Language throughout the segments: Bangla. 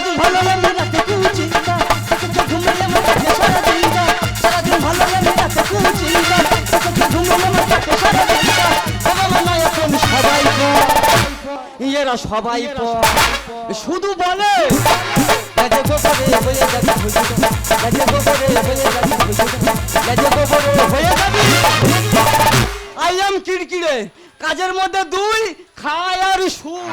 সারাদিন ভালো লাগে রাতে কুচিন্তা চোখে ঘুমেলে আমার কাছে সারাদিনটা সারাদিন ভালো লাগে রাতে কুচিন্তা চোখে ঘুমেলে আমার কাছে সারাদিনটা বাবা মা এখন সবাই এরা সবাই শুধু বলে গাজে গোবরে হয়ে যাবি গাজে গোবরে হয়ে যাবি গাজে গোবরে হয়ে যাবি আই এম কিড়কিড়ে কাজের মধ্যে দুই খায় আর শুই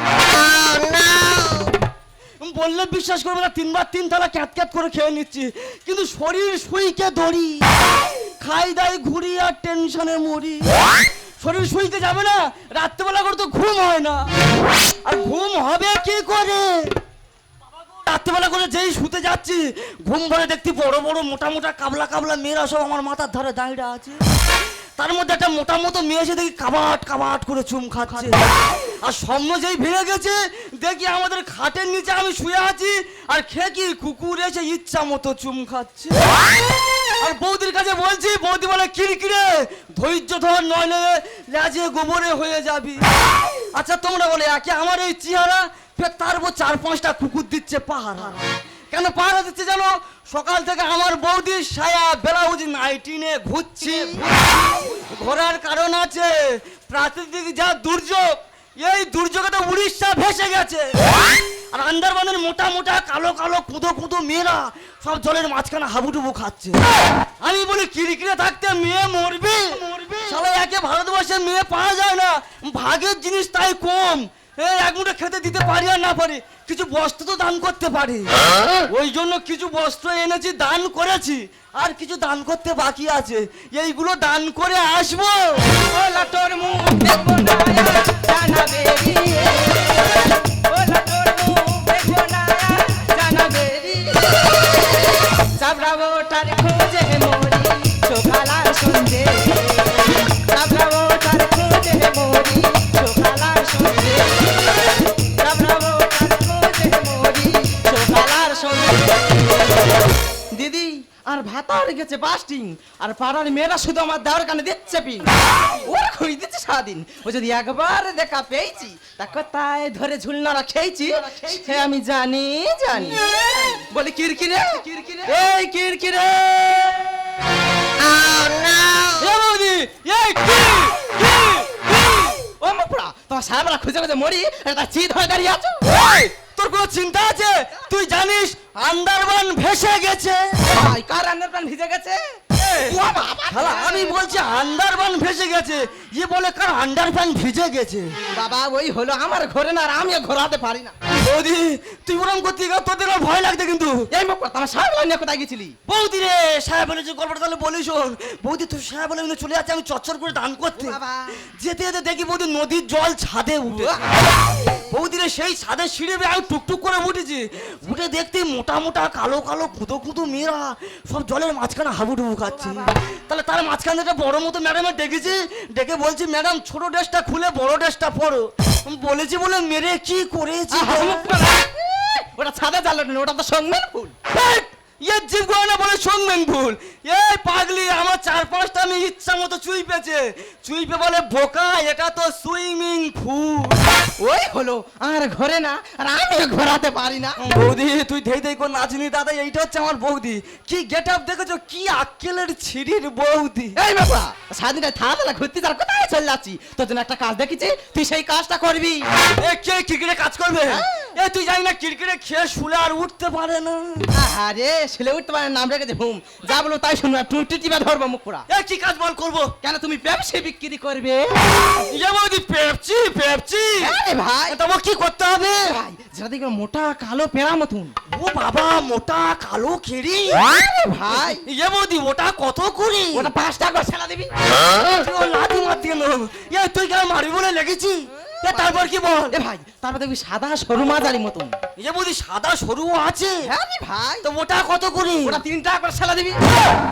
বললে বিশ্বাস করবে না 3 বার 3 থালা ক্যাট ক্যাট করে খেয়ে নিচ্ছি কিন্তু শরীর সুইকে ধরি খাই দাই ঘুরি আর টেনশনে মরি শরীর সুইকে যাবে না রাত্রেবেলা করে তো ঘুম হয় না আর ঘুম হবে কি করে রাত্রেবেলা করে যেই শুতে যাচ্ছি ঘুম ভরে দেখতে বড় বড় মোটা মোটা কাবলা কাবলা মেয়েরা সব আমার মাথার ধারে দাঁড়িয়ে আছে তার মধ্যে একটা মোটা মতো মেয়ে এসে দেখি কাবাট কাবাট করে চুম খাচ্ছে আর স্বপ্ন যেই ভেঙে গেছে দেখি আমাদের খাটের নিচে আমি শুয়ে আছি আর খেকি কুকুর এসে ইচ্ছা মতো চুম খাচ্ছে আর বৌদির কাছে বলছি বৌদি বলে কিড়কিড়ে ধৈর্য ধর নইলে লাজে গোবরে হয়ে যাবি আচ্ছা তোমরা বলে একে আমার এই চেহারা ফের তার উপর 4-5টা কুকুর দিচ্ছে পাহারা কেন পাহারা দিচ্ছে জানো সকাল থেকে আমার বৌদির সায়া ব্লাউজ নাইটি নিয়ে ঘুরছে ঘোরার কারণ আছে প্রাকৃতিক যা দুর্যোগ এই দুর্যোগে তো উড়িষ্যা ভেসে গেছে আর আন্দারবানের মোটা মোটা কালো কালো কুঁদো কুঁদো মেয়েরা সব জলের মাঝখানে হাবুডুবু খাচ্ছে আমি বলি কিড়কিড়ে থাকতে মেয়ে মরবে শালা একে ভারতবর্ষে মেয়ে পাওয়া যায় না ভাগের জিনিস তাই কম এই এক মুঠো খেতে দিতে পারি আর না পারি কিছু বস্ত্র তো দান করতে পারি ওই জন্য কিছু বস্ত্র এনেছি দান করেছি আর কিছু দান করতে বাকি আছে এইগুলো দান করে আসবো ওলা তোর মুখ দেখবো না জানা বেরিয়ে ওলা তোর মুখ দেখবো না জানা বেরিয়ে সাবরাবো তার খোঁজে মরি সকালার সন্ধে সাবরাবো তার খোঁজে মরি সকালার সন্ধে সাবরাবো তার খোঁজে মরি সকালার সন্ধে দিদি আর ভাতার গেছে বাস্টিং আর পাড়ার মেয়েরা শুধু আমার দেওয়ার কানে দিচ্ছে পিন ওরা খুঁজে দিচ্ছে সারাদিন ও যদি একবার দেখা পেয়েছি তা কোথায় ধরে ঝুলনারা খেয়েছি সে আমি জানি জানি বলি কিরকিরে এই কিরকিরে ও মুপড়া তোমার সাহেবরা খুঁজে খুঁজে মরি এটা চিত হয়ে দাঁড়িয়ে আছো তোর কোনো চিন্তা আছে তুই জানিস আন্ডারবান ভেসে গেছে কার আন্ডারবান ভিজে গেছে আমি বলছি আন্ডারবান ভেসে গেছে ইয়ে বলে কার আন্ডারবান ভিজে গেছে বাবা ওই হলো আমার ঘরে না আর আমিও ঘোরাতে পারি না বৌদি তুই ওরম করতে গেলে তোদের ভয় লাগছে কিন্তু এই মুখ আমার সাহেব নিয়ে কোথায় গেছিলি বৌদি রে সাহেব বলে যে গল্পটা তাহলে বলিস বৌদি তুই সাহেব বলে চলে যাচ্ছে আমি চচ্চর করে দান করতে যেতে যেতে দেখি বৌদি নদীর জল ছাদে উঠে বৌদি রে সেই ছাদের সিঁড়ি বেয়ে আমি টুকটুক করে উঠেছি উঠে দেখতে মোটা মোটা কালো কালো কুঁদো কুঁদো মেয়েরা সব জলের মাঝখানে হাবুডুবু খাচ্ছে তাহলে তার মাঝখানে একটা বড় মতো ম্যাডামের ডেকেছি ডেকে বলছি ম্যাডাম ছোট ড্রেসটা খুলে বড় ড্রেসটা পরো বলেছি বলে মেরে কি করেছি ওটা ছাদে জ্বালানো ওটা তো সঙ্গমেন ফুল জীব গয়না বলে সঙ্গমেন ফুল এই পাগলি আমার 4-5টা আমি ইচ্ছা মতো চুইপেছে চুইপে বলে বোকা এটা তো সুইমিং পুল ওই হলো আর ঘরে না আর আমি ঘোরাতে পারি না বৌদি তুই ধেই ধেই করে নাচনি দাদা এইটা হচ্ছে আমার বৌদি কি গেট আপ দেখেছো কি আক্কেলের ছিড়ির বৌদি এই বাবা সাদিনা থালা ঘুরতে যার কোথায় চলে যাচ্ছি তোর জন্য একটা কাজ দেখেছি তুই সেই কাজটা করবি এ কে ক্রিকেটে কাজ করবে এ তুই জানি না ক্রিকেটে খেয়ে শুলে আর উঠতে পারে না আরে শুলে উঠতে পারে নাম রেখেছে ঘুম যা বলো তাই শুনবা টুটি টিপা ধরবো মুখ পোড়া এ কি কাজ বল করবো কেন তুমি পেপসি বিক্রি করবে ইয়ে বৌদি পেপসি পেপসি আরে ভাই তোমার কি করতে হবে ভাই যেটা দেখবে মোটা কালো পেড়া মতন ও বাবা মোটা কালো খেড়ি আরে ভাই ইয়ে বৌদি ওটা কত করে ওটা 5 টাকা ছেলা দিবি তুই লাঠি মারতি কেন এ তুই কেন মারি বলে লেগেছি এ তারপর কি বল এ ভাই তারপর দেখবি সাদা সরু মাঝারি মতন ইয়ে বৌদি সাদা সরু আছে হ্যাঁ ভাই তো ওটা কত করে ওটা 3 টাকা করে ছেলা দিবি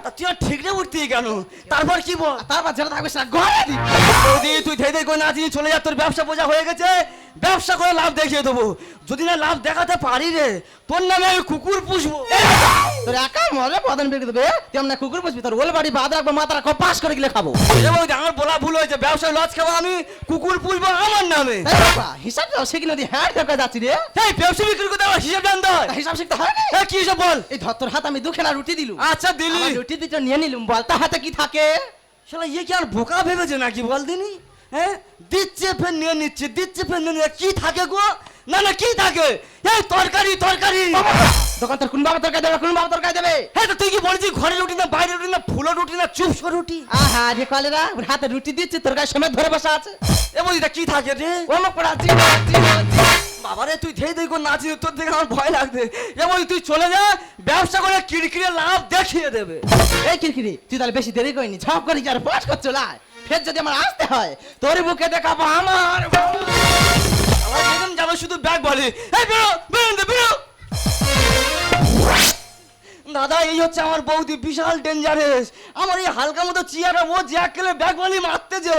তা তুই ঠিক রে উঠতি কেন তারপর কি বল তারপর যেটা থাকবে সেটা ঘরে দিবি বৌদি তুই ধেই ধেই করে নাচি চলে যা তোর ব্যবসা বোঝা হয়ে গেছে ব্যবসা করে লাভ দেখিয়ে দেবো যদি না লাভ দেখাতে পারি রে তোর নামে আমি কুকুর পুষবো তোর একা মরে পদন বেরিয়ে দেবে তুই আমরা কুকুর পুষবি তোর ওল বাড়ি বাদ রাখবো মাথাটা কপাস করে গেলে খাবো আমার বলা ভুল হয়েছে ব্যবসায় লস খাবো আমি কুকুর পুষবো আমার নামে হিসাব দাও সে কি নদী হ্যাঁ ঢোকা যাচ্ছি রে এই ব্যবসা বিক্রি করতে আমার হিসাব জানতে হয়। হিসাব শিখতে হয় না। কি হিসাব বল? এই ধর তোর হাত আমি দুখানা রুটি দিলুম। আচ্ছা দিলি। আমার রুটি দুটো নিয়ে নিলুম, বল তার হাতে কি থাকে? শালা ইয়ে কি আর বোকা ভেবেছে নাকি বল দিনি? হ্যাঁ দিচ্ছে ফের নিয়ে নিচ্ছে, দিচ্ছে ফের নিয়ে নিচ্ছে। কি থাকে গো? না না কি থাকে? এই তরকারি তরকারি। দোকান তোর কোন বাবা তরকারি দেবে, কোন বাবা তরকারি দেবে? হ্যাঁ তো তুই কি বলছিস ঘরে রুটি না বাইরে রুটি না ফুলো রুটি না চুপসো রুটি? আহা রে কলেরা, ওর হাতে রুটি দিচ্ছে তরকারি সমেত ধরে বসা আছে। এ বলিটা কি থাকে রে? ওমা পড়াচ্ছি। বাবারে তুই ধেই ধেই করে নাচিস, তোর দেখে আমার ভয় লাগছে। এ বলি তুই চলে যা, ব্যবসা করে কিরকিরে লাভ দেখিয়ে দেবে। এই কিরকিরি তুই তাহলে বেশি দেরি করিনি, ঝপ করে যার পাস কর চলায়। ফের যদি আমার আসতে হয় তোর বুকে দেখাবো আমার। আমার যেদিন যাবে শুধু ব্যাগ বলে, এই বেরো বেরো বেরো। দাদা এই হচ্ছে আমার বৌদি, বিশাল ডেঞ্জারাস। আমার এই হালকা মতো চেয়ারে ও জ্যাক খেলে ব্যাগ বলি মারতে যে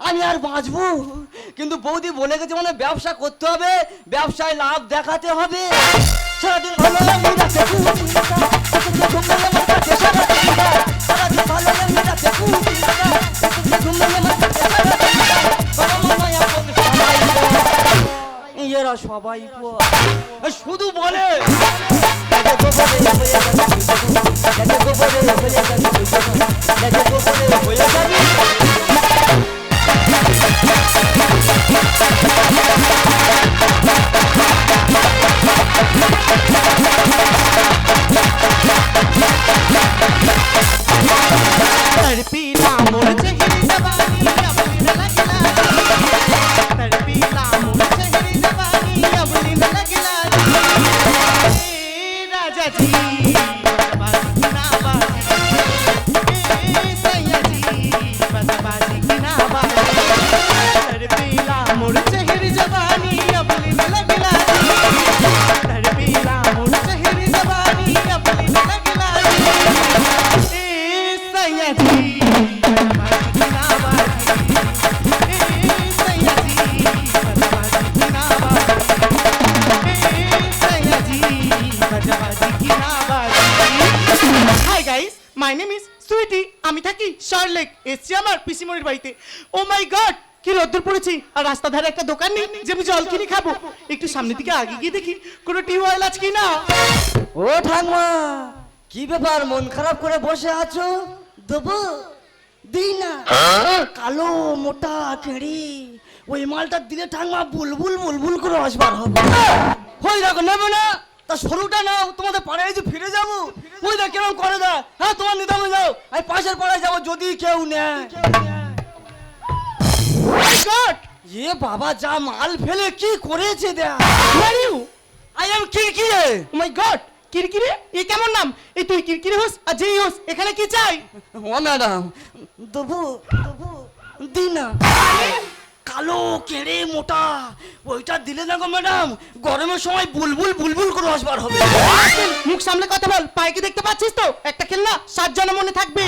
আমি আর বাঁচবো? কিন্তু বৌদি বলে গেছে মানে ব্যবসা করতে হবে, ব্যবসায় লাভ দেখাতে হবে। সারাদিন ভালো লাগে রাতে সারাদিন ভালো লাগে রাতে এরা সবাই শুধু বলে My name is Sweetie. আমি থাকি শার্লেক, এসছি আমার পিসিমনির বাড়িতে। ও মাই গড, কি রোদ্দুর পড়েছে, আর রাস্তা ধারে একটা দোকান নেই যে আমি জল কিনে খাবো। একটু সামনের দিকে আগে গিয়ে দেখি কোনো টিউবওয়েল আছে কিনা। ও ঠাকুমা কি ব্যাপার মন খারাপ করে বসে আছো? দেবো দিই না? কালো মোটা কেড়ি ওই মালটা দিলে ঠাকুমা বুলবুল বুলবুল করে আসবার হবে। হই দেখো নেবো না, তা সরুটা নাও, তোমাদের পাড়ায় যে ফিরে যাবো। ওই দেখ কেমন করে দা। হ্যাঁ তোমার নিদামে যাও, আমি পাশের পাড়ায় যাবো যদি কেউ নেয়। এ বাবা যা মাল ফেলে কি করেছে দেখ। I am Kirkire. Oh my God, Kirkire এ কেমন নাম? এই তুই কিরকিরে হোস আর যেই হোস, এখানে কি চাই? ও ম্যাডাম দেবো দেবো দি না। কালো কেড়ে মোটা ওইটা দিলে না গো ম্যাডাম, গরমের সময় বুলবুল বুলবুল করে আসবার হবে। মুখ সামলে কথা বল, পায়ে কি দেখতে পাচ্ছিস তো? একটা খেলনা 7 জন মনে থাকবে।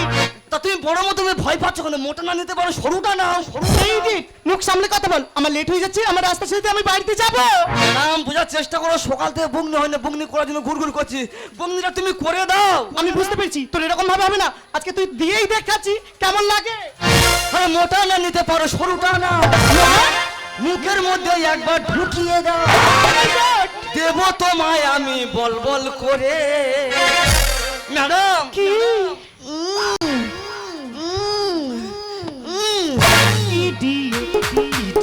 তা তুমি বড় মতো ভয় পাচ্ছ কেন? মোটা না নিতে পারো, সরুটা নাও। এই দিক মুখ সামলে কথা বল, আমার লেট হয়ে যাচ্ছে, আমার রাস্তা ছেড়ে দিয়ে আমি বাড়িতে যাব। ম্যাডাম বোঝার চেষ্টা করো, সকাল থেকে বুগনি হয় না, বুগনি করার জন্য ঘুরঘুর করছি। বুগনিটা তুমি করে দাও। আমি বুঝতে পেরেছি তোর এরকম ভাবে হবে না, আজকে তুই দিয়েই দেখাচ্ছি কেমন লাগে। আরে মোটা না নিতে পারো, সরুটা না। মুখের মধ্যে একবার ঢুকিয়ে দাও, দেব তোমায় আমি বল বল করে। ম্যাডাম কি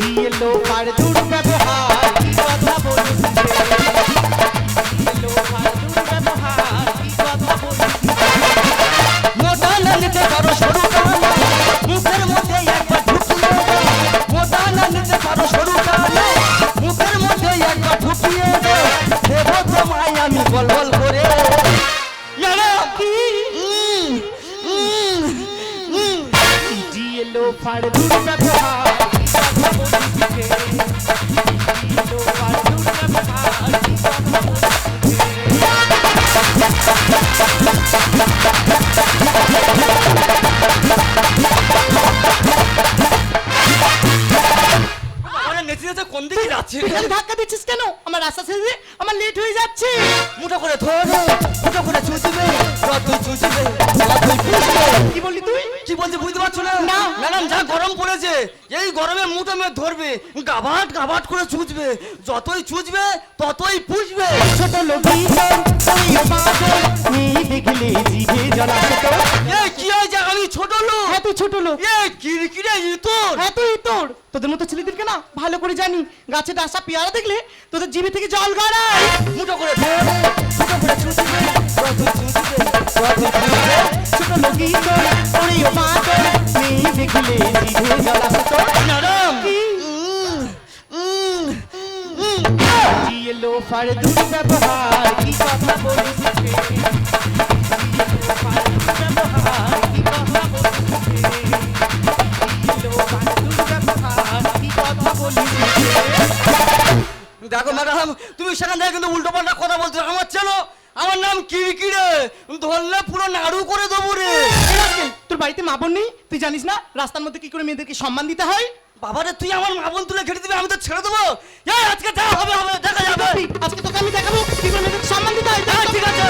দিয়ে লো পার দূর ব্যবহার কি কথা বলিস লো পার দূর ব্যবহার কি কথা বলিস। মোটা না নিতে পারো, সরুটা না। মুখের মধ্যে একবার ঢুকিয়ে দাও, মোটা না নিতে পারো, সরুটা না। মুখের মধ্যে একবার ঢুকিয়ে দাও, দেব তোমায় আমি বল বল করে। ম্যাডাম কি দিয়ে লো পার দূর ব্যবহার কি কথা বলিস লো পার দূর ব্যবহার কি কথা বলিস। নেচে নেচে কোন দিকে যাচ্ছে? তুই ধাক্কা দিচ্ছিস কেন? আমার রাস্তা ছেড়ে দে, আমার লেট হয়ে যাচ্ছে। মুঠো করে ধরে মুঠো করে চুষবে, যতই চুষবে ততই পুষবে। কি বললি তুই? কি বলছে বুঝতে পারছো না না। ম্যাডাম যা গরম পড়েছে এই গরমে মুঠো মেয়ে ধরবে গাবাট গাবাট করে চুচবে যতই চুচবে ততই পুষবে ছোট লোকি তুই পাগল মেয়ে দেখলে জিভে জল আসে তোর এ কি হয়েছে আমি ছোট লোক হ্যাঁ তুই ছোট লোক এ কিরকিরে ইতর হ্যাঁ তুই তোর তোদের মতো ছেলেদেরকে না ভালো করে জানি গাছে ডাসা পেয়ারা দেখলে তোদের জিভে থেকে জল গড়ায় মুঠো করে ধরে মুঠো করে চুচবে যতই চুচবে ততই পুষবে ছোট লোকি তুই পাগল মেয়ে দেখলে জিভে জল আসে তোর ম্যাডাম কি? জিয়ে লোফার দুর্ব্যবহার কি কথা বলিস রে? জিয়ে লোফার দুর্ব্যবহার কি কথা বলিস রে? জিয়ে লোফার দুর্ব্যবহার কি কথা বলিস রে? দেখো ম্যাডাম তুমি সেখান থেকে কিন্তু উল্টো পাল্টা কথা বলছো আমার চেনো আমার নাম কিরকিরে ধরলে পুরো নাড়ু করে দেবো রে এই রাস্কেল, তোর বাড়িতে মা বোন নেই তুই জানিস না রাস্তার মধ্যে কি করে মেয়েদেরকে সম্মান দিতে হয় বাবারে তুই আমার মা বোন তুলে খেটে দিবি আমি তো ছেড়ে দেবো এই আজকে যা হবে হবে দেখা যাবে আজকে তোকে আমি দেখাবো কি করে মেয়েদেরকে সম্মান দিতে হয় হ্যাঁ, ঠিক আছে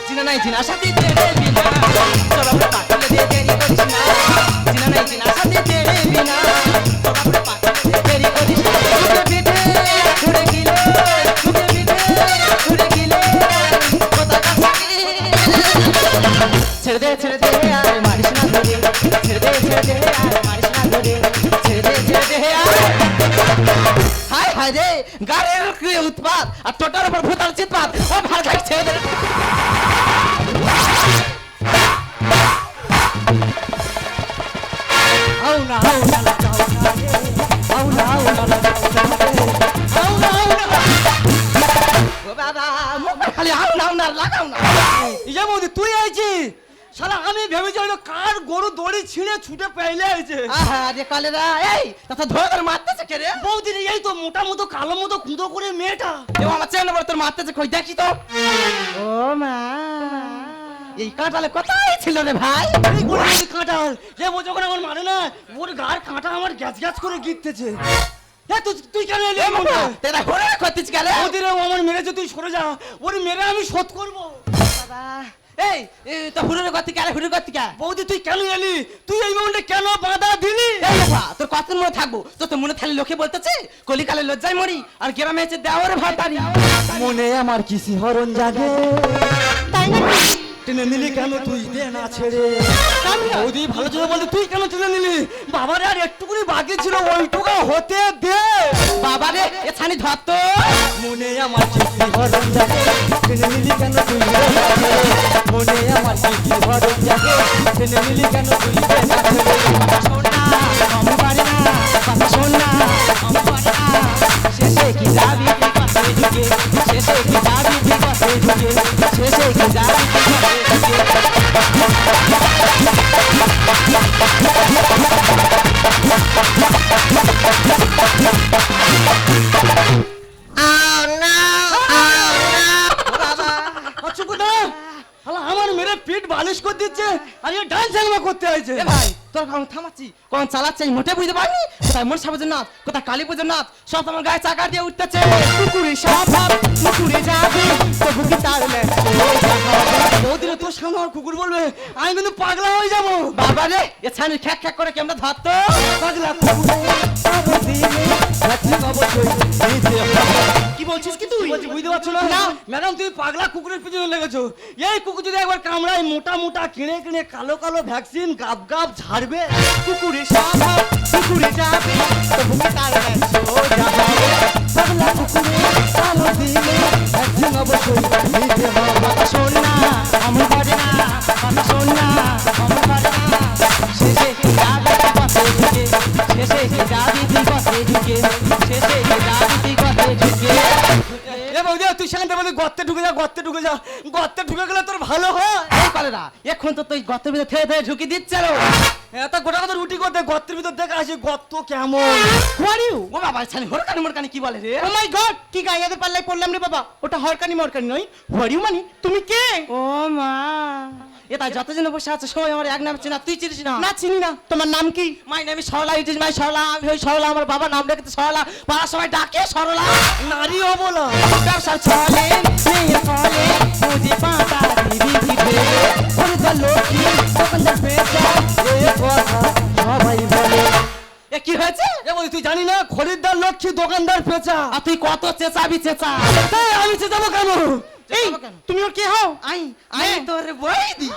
জিনা নাই জিনা সাথে তেরে বিনা তোরা পুরো পাগল দিয়ে দেরি করিস না জিনা নাই জিনা সাথে তেরে বিনা তোরা পুরো পাগল দিয়ে দেরি করিস না উঠে পিঠে উড়ে গিলে উঠে পিঠে উড়ে গিলে কথা কাছে ছেড়ে দে আর মারিস না ধরে ছেড়ে দে আর মারিস না ধরে ছেড়ে দে আর হায় হায় রে গাড়ির কি উৎপাত আর টোটার উপর ভূতার চিৎপাত ও ভাগ ভাগ ছেড়ে দে আউনা আউনা লাগাও না রে আউনা আউনা লাগাও না রে আউনা আউনা ও বাবা মুখ খালি আউনা আউনা লাগাও না ইয়া বৌদি তুই আইছিস শালা আমি ভেবেছি হয়তো কার গরু দড়ি ছিঁড়ে ছুটে পাইলে আইছে আহা রে কালেরা এই তা ধরে ধরে মারতেছে কে রে বৌদি রে, এই তো মোটা মতো কালো মতো কুঁদো করে মেয়েটা এ আমার চেয়ে বড় তোর মারতেছে কই দেখি তো ও মা এই কাঁটালে কোথায় ছিল রে ভাই এই গরু কাঁটাল যে ও যখন আমার মানে না ওর গার কাঁটা আমার গ্যাস গ্যাস করে গিরতেছে তুই তুই কেন এলি এই মনে তেরা ঘরে করতেছ কে রে বৌদি রে ও আমার মেরেছে তুই সরে যা ওর মেরে আমি শোধ করবো বাবা এই তো হুড়ুরে করতে কে হুড়ুরে করতে কে বৌদি তুই কেন এলি তুই এই মোমেন্টে কেন বাধা দিলি এই বাবা তোর কত মনে থাকবো তো মনে থাকলে লোকে বলতেছে কলিকালে লজ্জায় মরি আর গ্রামে এসে দেওয়ার ভাতারি মনে আমার কি শিহরণ জাগে তাই না টেনে নিলি কেন তুই দে না ছেড়ে বৌদি ভালো ছিল বলতে তুই কেন টেনে নিলি বাবারে আর একটুকুনি বাকি ছিল ওইটুকু হতে দে বাবা রে এ ছানি ধর তো মনে আমার কি শিহরণ জাগে টেনে নিলি কেন তুই দে না ছেড়ে মনে আমার কি শিহরণ জাগে টেনে নিলি কেন তুই দে না ছেড়ে শোন না আমি পারি না কথা শোন না আমি পারি না শেষে কি যাবি তুই কাছে ঢুকে শেষে কি যাবি তুই কাছে ঢুকে শেষে কি যাবি তুই কাছে ঢুকে আচ্ছা কোথা আমার মেরে পিঠ বালিশ করে দিচ্ছে আর এ ডান্স এলমা করতে আইছে এ ভাই তোর কারণ থামাচ্ছি কোন চালাচ্ছে আমি মোটে বুঝতে পারিনি কোথায় মন সাবজের নাথ কোথায় কালী পুজোর নাথ সব আমার গায়ে চাকা দিয়ে উঠতেছে কুকুরে স্বভাব কুকুরে যাবে তবু কি তার বৌদিরে তোর সামনে আমার কুকুর বলবে আমি কিন্তু পাগলা হয়ে যাবো বাবা রে এ ছানি খ্যাক খ্যাক করে কেমন ধরতো পাগলা কুকুর কি বলছিস কি তুই বলছি বুঝতে পারছো না না। ম্যাডাম তুমি পাগলা কুকুরের পিছনে লেগেছো এই কুকুর যদি একবার কামড়ায় মোটা মোটা কিনে কিনে কালো কালো ভ্যাকসিন গাব গাব ঝাড়বে কুকুরে স্বভাব কুকুরে যাবে তবু কি তার পাগলা কুকুরে কালো দিলে একদিন অবশ্যই নিতে হবে কথা শোন না আমি পারি না কথা শোন না আমি পারি না শেষে কি যাবি তুই পথে ঢুকে শেষে কি যাবি তুই পথে ঢুকে শেষে কি যাবি তুই পথে ঢুকে এ বৌদি তুই সেখান থেকে গর্তে ঢুকে যা গর্তে ঢুকে যা গর্তে ঢুকে গেলে তোর ভালো হয় এই কলেরা এখন তো তুই গর্তের ভিতরে থেয়ে থেয়ে ঢুকি দিচ্ছিল এত গোটা কথা রুটি করতে গর্তের ভিতর দেখে আসি গর্ত কেমন হু আর ইউ ও বাবা ছানি হরকানি মরকানি কি বলে রে ও মাই গড কি গাইয়াদের পাল্লায় পড়লাম রে বাবা ওটা হরকানি মরকানি নয় হু আর ইউ মানে তুমি কে ও মা এটা যতজন বসে আছে সবাই আমার এক নাম চেনা তুই চিনিস না না চিনি না তোমার নাম কি my name is Sarala it is my Sarala আমি ওই সরলা আমার বাবার নাম রেখেছে সরলা পাড়ার সবাই ডাকে সরলা নারী অবলা ব্যবসা চলে মেয়ে ফলে বুঝি পাতা দিবি কি ভেবে খুঁড়িটা লক্ষ্মী দোকানদার পেঁচা এ কথা সবাই বলে। এ কি হয়েছে? এ বলি তুই জানি না খরিদ্দার লক্ষ্মী দোকানদার পেঁচা। আর তুই কত চেঁচাবি চেঁচা। তাই আমি চেঁচাবো কেন? এই তুমি ওর কে হও? আই আই তোর বৌদি।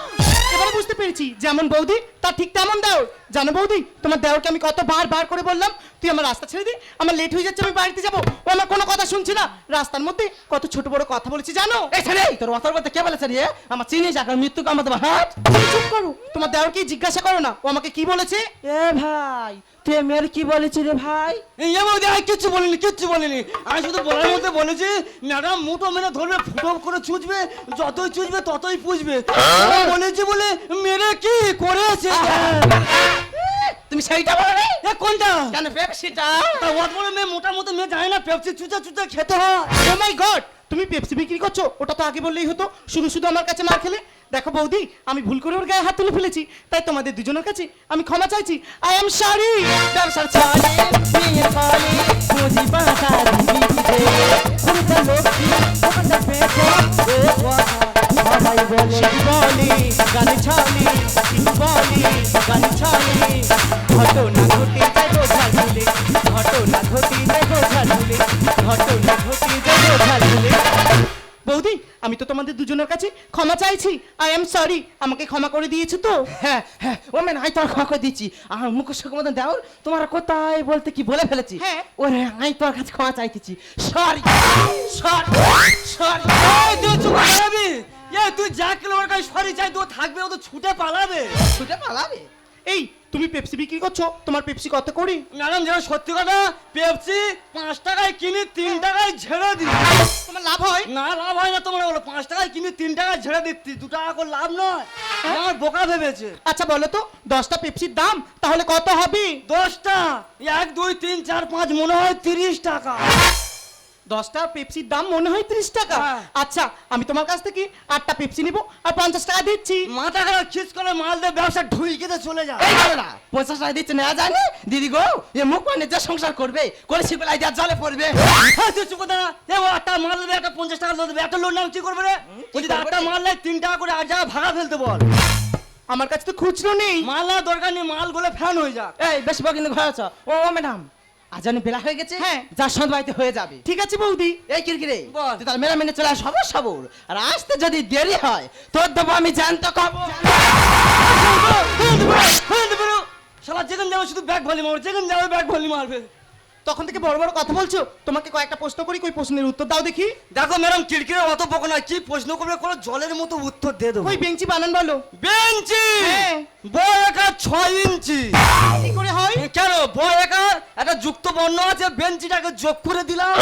এবারে বুঝতে পেরেছি যেমন বৌদি তার ঠিক তেমন দেওর। জানো বৌদি, তোমার দেওরকে আমি কত বার করে বললাম তুই আমার রাস্তা ছেড়ে দি, আমার লেট হয়ে যাচ্ছে, আমি বাড়িতে যাবো। ও আমার কোনো কথা শুনছি না, রাস্তার মধ্যে কত ছোট বড় কথা বলেছি জানো। এই ছেলে তোর অতর কথা কে বলেছে রে? আমার চিনিস এখন মৃত্যু কামাতে হাট। তুমি চুপ করো, তোমার দেওরকে জিজ্ঞাসা করো না ও আমাকে কি বলেছে। এ ভাই তুই মেয়ের কি বলেছিস রে ভাই? এই বৌদি আমি কিচ্ছু বলিনি। আমি শুধু বলার মধ্যে বলেছি ম্যাডাম মুঠো মেরে ধরবে, ফুটো করে চুজবে, যতই চুজবে ততই পুজবে। বলেছি বলে মেরে কি করেছে? তুমি সেইটা বলো রে? এ কোনটা? কেন পেপসিটা? তা অত বড় মেয়ে মোটা মতো মেয়ে জানে না পেপসি চুচা খেতে হয়? ও মাই গড, তুমি পেপসি বিক্রি করছো? ওটা তো আগে বললেই হতো, শুধু আমার কাছে মার খেলে। দেখো বৌদি, আমি ভুল করে ওর গায়ে হাত তুলে ফেলেছি, তাই তোমাদের দুজনের কাছে আমি ক্ষমা চাইছি। I am sorry. ব্যবসার চলে বিয়ে করে পুঁজি পাতা দিবি বুঝে খুঁড়িটা লক্ষ্মী দোকানদার পেঁচা এ কথা সবাই বলে। বলি গানে ছালি, বলি গানে ছালি, ঘটনা ঘটে যায় বোঝা ঝুলে, ঘটনা ঘটে যায় বোঝা ঝুলে, ঘটনা ঘটে যায় বোঝা ঝুলে। বৌদি, আমি তো তোমাদের দুজনের কাছে ক্ষমা চাইছি। আই এম সরি, আমাকে ক্ষমা করে দিয়েছো তো? হ্যাঁ হ্যাঁ ও মেন আই তোর ক্ষমা করে দিচ্ছি। আর মুখোশ মতন দেও তোমার কোথায় বলতে কি বলে ফেলেছি। হ্যাঁ। ওরে আই তোর কাছে ক্ষমা চাইতেছি। Sorry sorry sorry. এই তুই চুপ পালাবি? তুই যা কিলো ওর কাছে সরি চাই তো থাকবে, ও তো ছুটে পালাবে। ছুটে পালাবে? এই তুমি পেপসি বিক্রি করছো, তোমার পেপসি কত করে? ম্যাডাম যেটা সত্যি কথা, পেপসি 5 টাকায় কিনি 3 টাকায় ঝেড়ে দিই। তোমার লাভ হয়? না লাভ হয় না, তোমরা বলো 5 টাকায় কিনি 3 টাকায় ঝেড়ে দিচ্ছি, 2 টাকা করে লাভ নয়। আমার বোকা ভেবেছে। আচ্ছা বলো তো, 10টা পেপসির দাম তাহলে কত হবে? 10টা 1 2 3 4 5 মনে হয় 30 টাকা। 10টা পেপসির দাম মনে হয় 30 টাকা। হ্যাঁ। আচ্ছা, আমি তোমার কাছ থেকে 8টা পেপসি নিব আর 50 টাকা দিচ্ছি। মাথা খারাপ খিস করে মাল দিয়ে ব্যবসা ঢুইকেতে চলে যায়। এই বলো না 50 টাকা দিচ্ছে না জানি দিদি গো, এ মুখ মানে যা সংসার করবে করে শিকলাই যা জলে পড়বে। হ্যাঁ তুই চুপ করে না, এ ও 8টা মাল দেবে, একটা 50 টাকা লোন দেবে, একটা লোন নাও কি করবে রে? যদি 8টা মাল নেয় 3 টাকা করে 8 টাকা ভাড়া ফেলতে বল। আমার কাছে তো খুচরো নেই। মাল না দরকার নেই, মাল গুলো ফ্যান হয়ে যাক। এই বেশি বকিনি ঘরে আছো। ও ম্যাডাম আজ অনেক বেলা হয়ে গেছে। হ্যাঁ। যার সন্ধ্যা বাড়িতে হয়ে যাবে। ঠিক আছে বৌদি। এই কিরকিরে বল। তুই তার মেলা মেনে চলে আস, সবর। আর আসতে যদি দেরি হয় তোর দেবো আমি জানতো কব। শালা যেখানে যাবে শুধু ব্যাগ ভলি মারবে, যেখানে যাবে ব্যাগ ভলি মারবে। তখন থেকে বড় বড় কথা বলছো, তোমাকে কয়েকটা প্রশ্ন করি, কই প্রশ্নের উত্তর দাও দেখি। দেখো ম্যাডাম কিরকিরে অত বকো না, কি প্রশ্ন করবে কোনো জলের মতো উত্তর দিয়ে দেবো। কই বেঞ্চি বানান বলো। বেঞ্চি হ্যাঁ। বয় একা 6 ইঞ্চি। কি করে হয়? কেন বয় একা একটা যুক্ত বর্ণ আছে, বেঞ্চিটাকে যোগ করে দিলাম।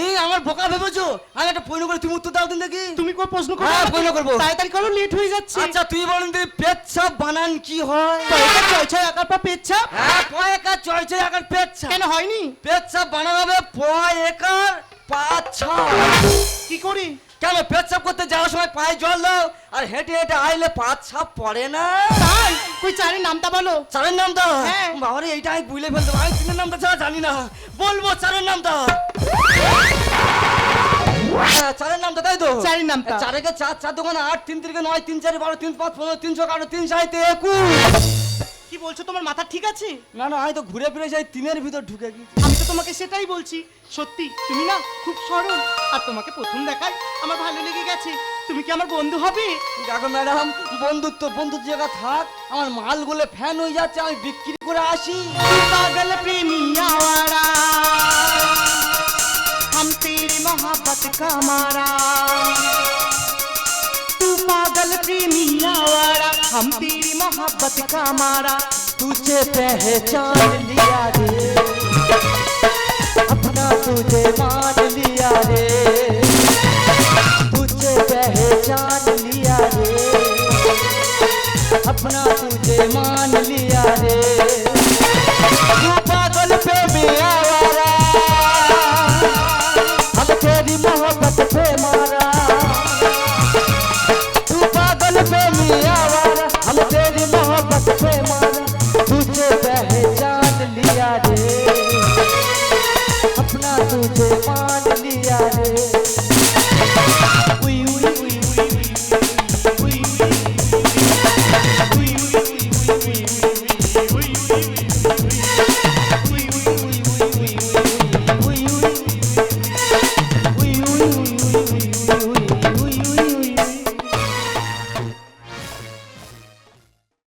এই আমার বোকা ভেবেছো? আমি একটা প্রশ্ন করে তুমি উত্তর দাও দিন দেখি। তুমি কই প্রশ্ন করো? হ্যাঁ, প্রশ্ন করবো। তাড়াতাড়ি করো, লেট হয়ে যাচ্ছে। আচ্ছা তুই বলেন দিদি পেচ্ছাপ বানান কি হয়? এটা ছয় ছয় আকার পা পেচ্ছাপ। হ্যাঁ পয় একা 6 একার পেচ্ছাপ। কেন হয়নি? পেচ্ছাপ বানানো হবে পয় একার 5 6। কি করি? কেন পেচ্ছাপ করতে যাওয়ার সময় পায়ে জল দাও আর হেঁটে হেঁটে আইলে 5 6 পড়ে না? তাই কই চারের নামটা বলো। চারের নামটা? হ্যাঁ। বাবারে এইটা আমি ভুলে ফেলতাম, আমি তিনের নামটা ছাড়া জানি না। বলবো চারের নামটা? হ্যাঁ, চারের নামটা তাই তো? চারের নামটা। 4 একে 4 4 দোকানে 8 3 3 9 3 4 12 3 5 15 311 3 7 21। কি বলছো, তোমার মাথা ঠিক আছে? না না আমি তো ঘুরে ফিরে যাই 3 এর ভিতর ঢুকে গেছি। আমি তো তোমাকে সেটাই বলছি, সত্যি তুমি না খুব সরল। আর তোমাকে প্রথম দেখায় আমার ভালো লেগে গেছে। তুমি কি আমার বন্ধু হবে? দেখো ম্যাডাম বন্ধুত্ব জায়গা থাক, আমার মালগুলো ফ্যান হয়ে যাচ্ছে, আমি বিক্রি করে আসি। পাগল প্রেমী आवारा, हम तेरी मोहब्बत का मारा। तू पागल प्रेमी आवारा, हम तेरी मोहब्बत का मारा। तुझे पहचान लिया रे, अपना तुझे मान लिया रे, तुझे पहचान लिया रे, अपना तुझे मान लिया रे। तू पागल पे भी आवारा, हम तेरी मोहब्बत पे मारा। तू पागल पे भी आवारा, हम तेरी मोहब्बत पे मारा। तुझे पहचान लिया रे, अपना तुझे मान लिया रे।